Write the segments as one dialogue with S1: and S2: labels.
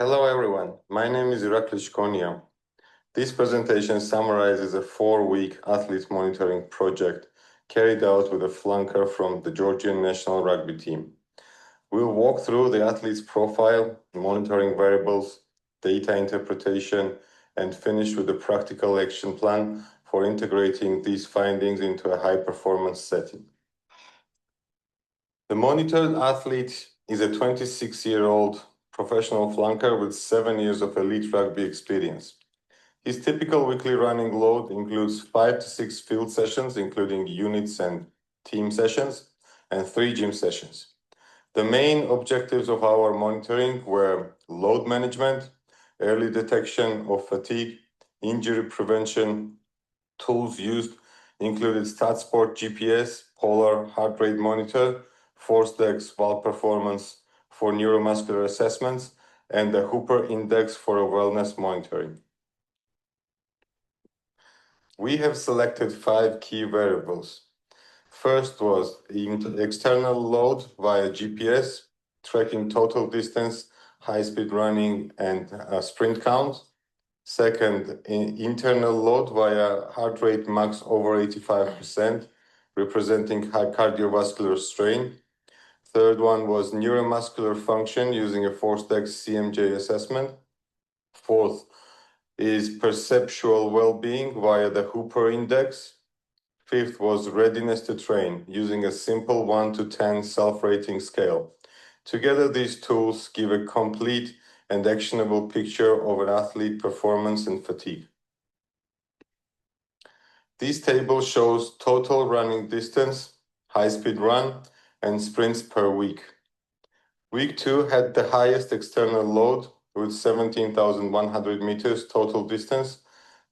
S1: Hello everyone, my name is Iraklis Konya. This presentation summarizes a 4-week athlete monitoring project carried out with a flanker from the Georgian national rugby team. We'll walk through the athlete's profile, monitoring variables, data interpretation, and finish with a practical action plan for integrating these findings into a high-performance setting. The monitored athlete is a 26-year-old professional flanker with 7 years of elite rugby experience. His typical weekly running load includes 5 to 6 field sessions, including units and team sessions, and 3 gym sessions. The main objectives of our monitoring were load management, early detection of fatigue, injury prevention. Tools used included StatSport GPS, Polar heart rate monitor, ForceDex valve performance for neuromuscular assessments, and the Hooper index for wellness monitoring. We have selected 5 key variables. First was external load via GPS, tracking total distance, high-speed running, and sprint count. Second, internal load via heart rate max over 85%, representing high cardiovascular strain. Third one was neuromuscular function using a ForceDex CMJ assessment. Fourth is perceptual well-being via the Hooper index. Fifth was readiness to train using a simple 1 to 10 self-rating scale. Together, these tools give a complete and actionable picture of an athlete performance and fatigue. This table shows total running distance, high-speed run, and sprints per week. Week 2 had the highest external load with 17,100 meters total distance,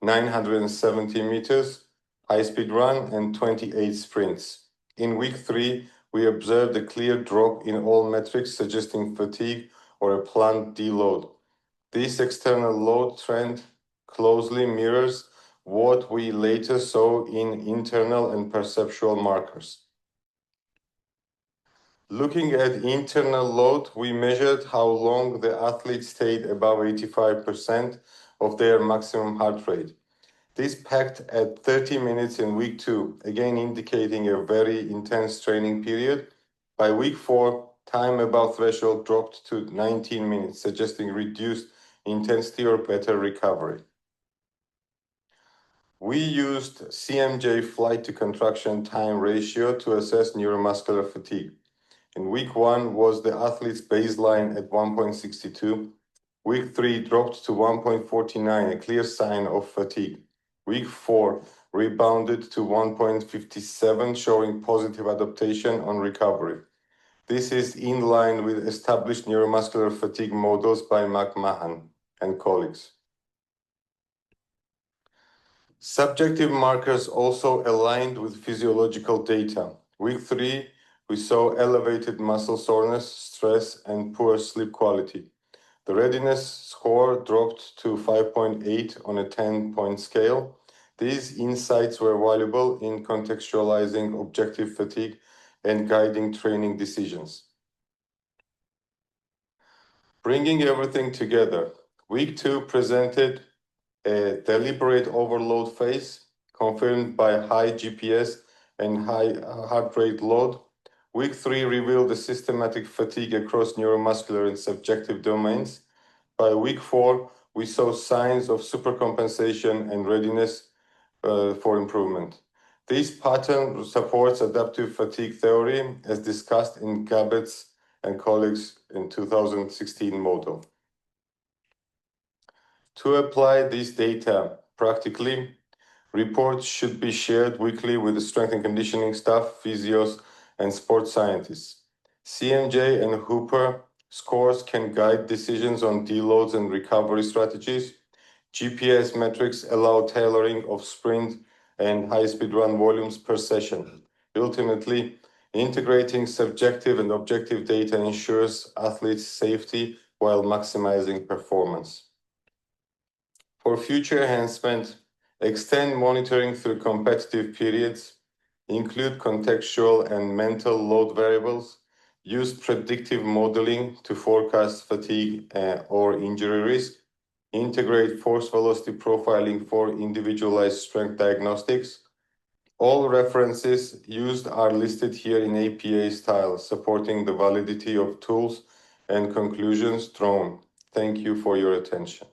S1: 970 meters, high-speed run, and 28 sprints. In week 3, we observed a clear drop in all metrics suggesting fatigue or a planned deload. This external load trend closely mirrors what we later saw in internal and perceptual markers. Looking at internal load, we measured how long the athlete stayed above 85% of their maximum heart rate. This peaked at 30 minutes in week 2, again indicating a very intense training period. By week 4, time above threshold dropped to 19 minutes, suggesting reduced intensity or better recovery. We used CMJ flight to contraction time ratio to assess neuromuscular fatigue. In week 1 was the athlete's baseline at 1.62. Week 3 dropped to 1.49, a clear sign of fatigue. Week 4 rebounded to 1.57, showing positive adaptation on recovery. This is in line with established neuromuscular fatigue models by McMahon and colleagues. Subjective markers also aligned with physiological data. Week 3, we saw elevated muscle soreness, stress, and poor sleep quality. The readiness score dropped to 5.8 on a 10-point scale. These insights were valuable in contextualizing objective fatigue and guiding training decisions. Bringing everything together, week 2 presented a deliberate overload phase confirmed by high GPS and high heart rate load. Week 3 revealed a systematic fatigue across neuromuscular and subjective domains. By week 4, we saw signs of supercompensation and readiness for improvement. This pattern supports adaptive fatigue theory as discussed in Gabbets and colleagues in 2016 model. To apply this data practically, reports should be shared weekly with the strength and conditioning staff, physios, and sports scientists. CMJ and Hooper scores can guide decisions on deloads and recovery strategies. GPS metrics allow tailoring of sprint and high-speed run volumes per session. Ultimately, integrating subjective and objective data ensures athletes' safety while maximizing performance. For future enhancement, extend monitoring through competitive periods, include contextual and mental load variables, use predictive modeling to forecast fatigue or injury risk, integrate force velocity profiling for individualized strength diagnostics. All references used are listed here in APA style, supporting the validity of tools and conclusions drawn. Thank you for your attention.